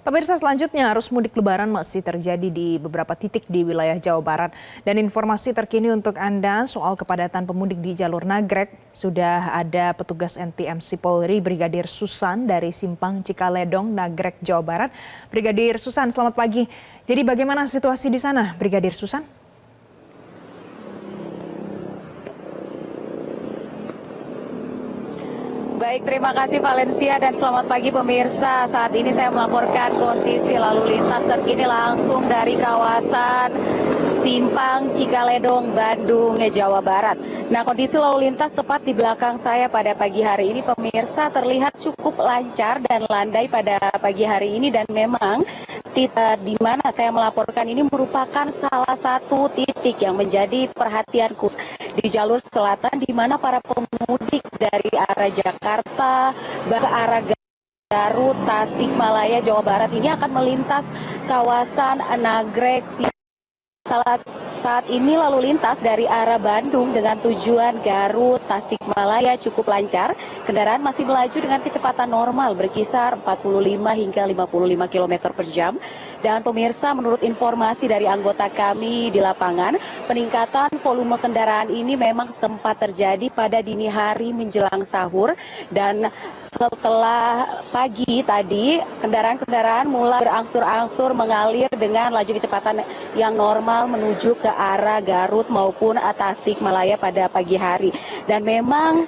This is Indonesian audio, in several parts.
Pemirsa, selanjutnya arus mudik Lebaran masih terjadi di beberapa titik di wilayah Jawa Barat. Dan informasi terkini untuk Anda soal kepadatan pemudik di jalur Nagrek, sudah ada petugas NTMC Polri Brigadir Susan dari Simpang Cikaledong, Nagrek, Jawa Barat. Brigadir Susan, selamat pagi. Jadi bagaimana situasi di sana, Brigadir Susan? Baik, terima kasih Valencia dan selamat pagi pemirsa. Saat ini saya melaporkan kondisi lalu lintas terkini langsung dari kawasan Simpang Cikaledong, Bandung, Jawa Barat. Nah, kondisi lalu lintas tepat di belakang saya pada pagi hari ini pemirsa terlihat cukup lancar dan landai pada pagi hari ini, dan memang titik di mana saya melaporkan ini merupakan salah satu titik yang menjadi perhatianku di jalur selatan, di mana para pemudik dari arah Jakarta ke arah Garut, Tasikmalaya, Jawa Barat ini akan melintas kawasan Nagrek. Saat ini lalu lintas dari arah Bandung dengan tujuan Garut, Tasikmalaya cukup lancar. Kendaraan masih melaju dengan kecepatan normal berkisar 45 hingga 55 km per jam. Dan pemirsa, menurut informasi dari anggota kami di lapangan, peningkatan volume kendaraan ini memang sempat terjadi pada dini hari menjelang sahur. Dan setelah pagi tadi, kendaraan-kendaraan mulai berangsur-angsur mengalir dengan laju kecepatan yang normal menuju ke arah Garut maupun Tasikmalaya pada pagi hari. Dan memang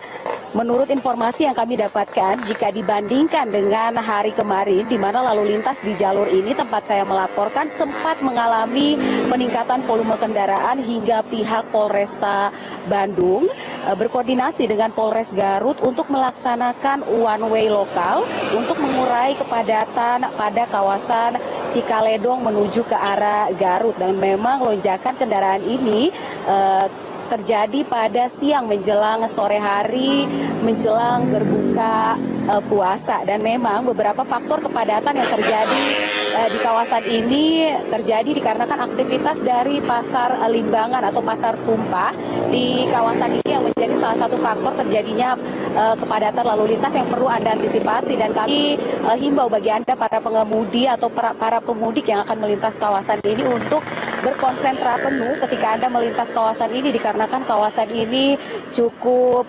menurut informasi yang kami dapatkan, jika dibandingkan dengan hari kemarin, di mana lalu lintas di jalur ini tempat saya melaporkan sempat mengalami peningkatan volume kendaraan hingga pihak Polresta Bandung berkoordinasi dengan Polres Garut untuk melaksanakan one way lokal untuk mengurai kepadatan pada kawasan Cikaledong menuju ke arah Garut. Dan memang lonjakan kendaraan ini terjadi pada siang menjelang sore hari menjelang berbuka puasa. Dan memang beberapa faktor kepadatan yang terjadi di kawasan ini terjadi dikarenakan aktivitas dari pasar Limbangan atau pasar tumpah di kawasan ini yang menjadi salah satu faktor terjadinya kepadatan lalu lintas yang perlu Anda antisipasi. Dan kami himbau bagi Anda para pengemudi atau para pemudik yang akan melintas kawasan ini untuk berkonsentrasi penuh ketika Anda melintas kawasan ini, dikarenakan kawasan ini cukup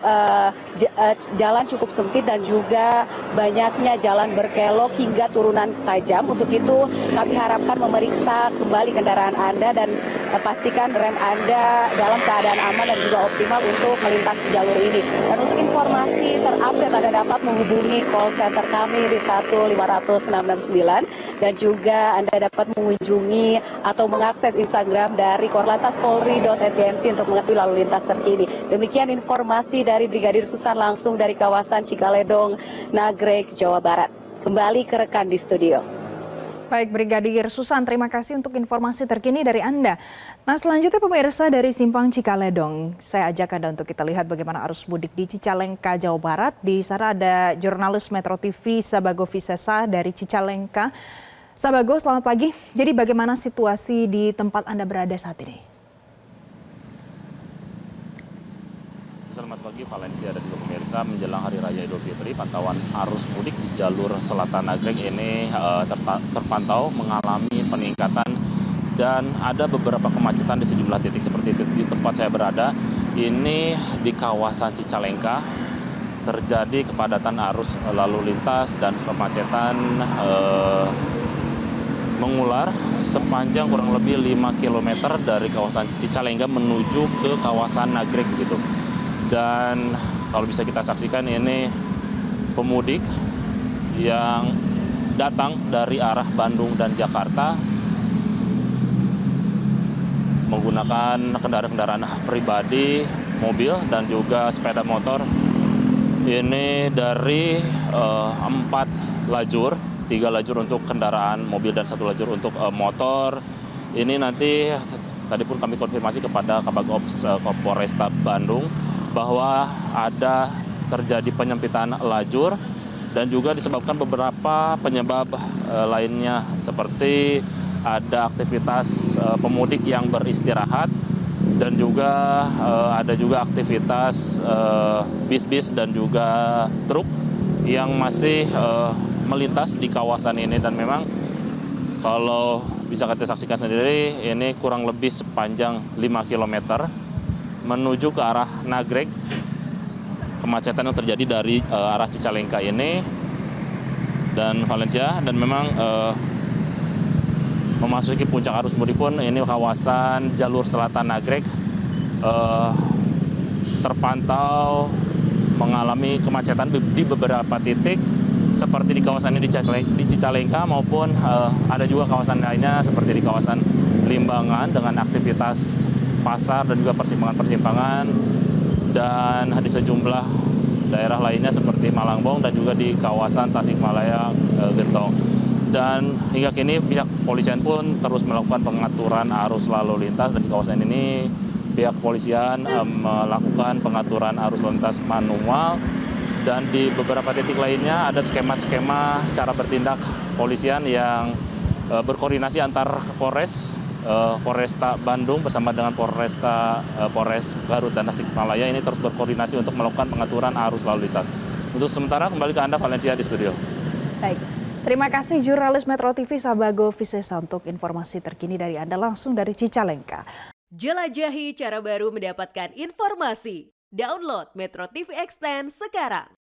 jalan cukup sempit dan juga banyaknya jalan berkelok hingga turunan tajam. Untuk itu kami harapkan memeriksa kembali kendaraan Anda dan pastikan rem Anda dalam keadaan aman dan juga optimal untuk melintasi jalur ini. Dan untuk informasi terupdate Anda dapat menghubungi call center kami di 15669 dan juga Anda dapat mengunjungi atau mengakses Instagram dari korlantaspolri.ntmc untuk mengetahui lalu lintas terkini. Demikian informasi dari Brigadir Susan langsung dari kawasan Cikaledong, Nagrek, Jawa Barat. Kembali ke rekan di studio. Baik, Brigadir Susan, terima kasih untuk informasi terkini dari Anda. Nah, selanjutnya pemirsa dari Simpang Cikaledong, saya ajak Anda untuk kita lihat bagaimana arus mudik di Cicalengka, Jawa Barat. Di sana ada jurnalis Metro TV Sabago Visesa dari Cicalengka. Sabago, selamat pagi. Jadi bagaimana situasi di tempat Anda berada saat ini? Selamat pagi Valencia dan juga pemirsa. Menjelang Hari Raya Idul Fitri, pantauan arus mudik di jalur selatan Nagrek ini terpantau mengalami peningkatan dan ada beberapa kemacetan di sejumlah titik seperti di tempat saya berada. Ini di kawasan Cicalengka terjadi kepadatan arus lalu lintas dan kemacetan mengular sepanjang kurang lebih 5 km dari kawasan Cicalengka menuju ke kawasan Nagrek begitu. Dan kalau bisa kita saksikan ini pemudik yang datang dari arah Bandung dan Jakarta menggunakan kendaraan-kendaraan pribadi, mobil dan juga sepeda motor. Ini dari 4 lajur, 3 lajur untuk kendaraan mobil dan 1 lajur untuk motor. Ini nanti tadi pun kami konfirmasi kepada Kabagops Polresta Bandung bahwa ada terjadi penyempitan lajur dan juga disebabkan beberapa penyebab lainnya seperti ada aktivitas pemudik yang beristirahat dan juga ada juga aktivitas bis-bis dan juga truk yang masih melintas di kawasan ini. Dan memang Kalau bisa kita saksikan sendiri, ini kurang lebih sepanjang 5 km menuju ke arah Nagreg. Kemacetan yang terjadi dari arah Cicalengka ini dan Valencia, dan memang memasuki puncak arus mudik pun ini kawasan jalur selatan Nagreg terpantau mengalami kemacetan di beberapa titik seperti di kawasan ini di Cicalengka maupun ada juga kawasan lainnya seperti di kawasan Limbangan dengan aktivitas pasar dan juga persimpangan-persimpangan, dan di sejumlah daerah lainnya seperti Malangbong dan juga di kawasan Tasikmalaya Gentong. Dan hingga kini pihak kepolisian pun terus melakukan pengaturan arus lalu lintas, dan di kawasan ini pihak kepolisian melakukan pengaturan arus lalu lintas manual, dan di beberapa titik lainnya ada skema-skema cara bertindak kepolisian yang berkoordinasi antar Polresta Bandung bersama dengan Polres Garut dan Tasikmalaya ini terus berkoordinasi untuk melakukan pengaturan arus lalu lintas. Untuk sementara kembali ke Anda Valencia di studio. Baik, terima kasih jurnalis Metro TV Sabago Visesa untuk informasi terkini dari Anda langsung dari Cicalengka. Jelajahi cara baru mendapatkan informasi. Download Metro TV Extend sekarang.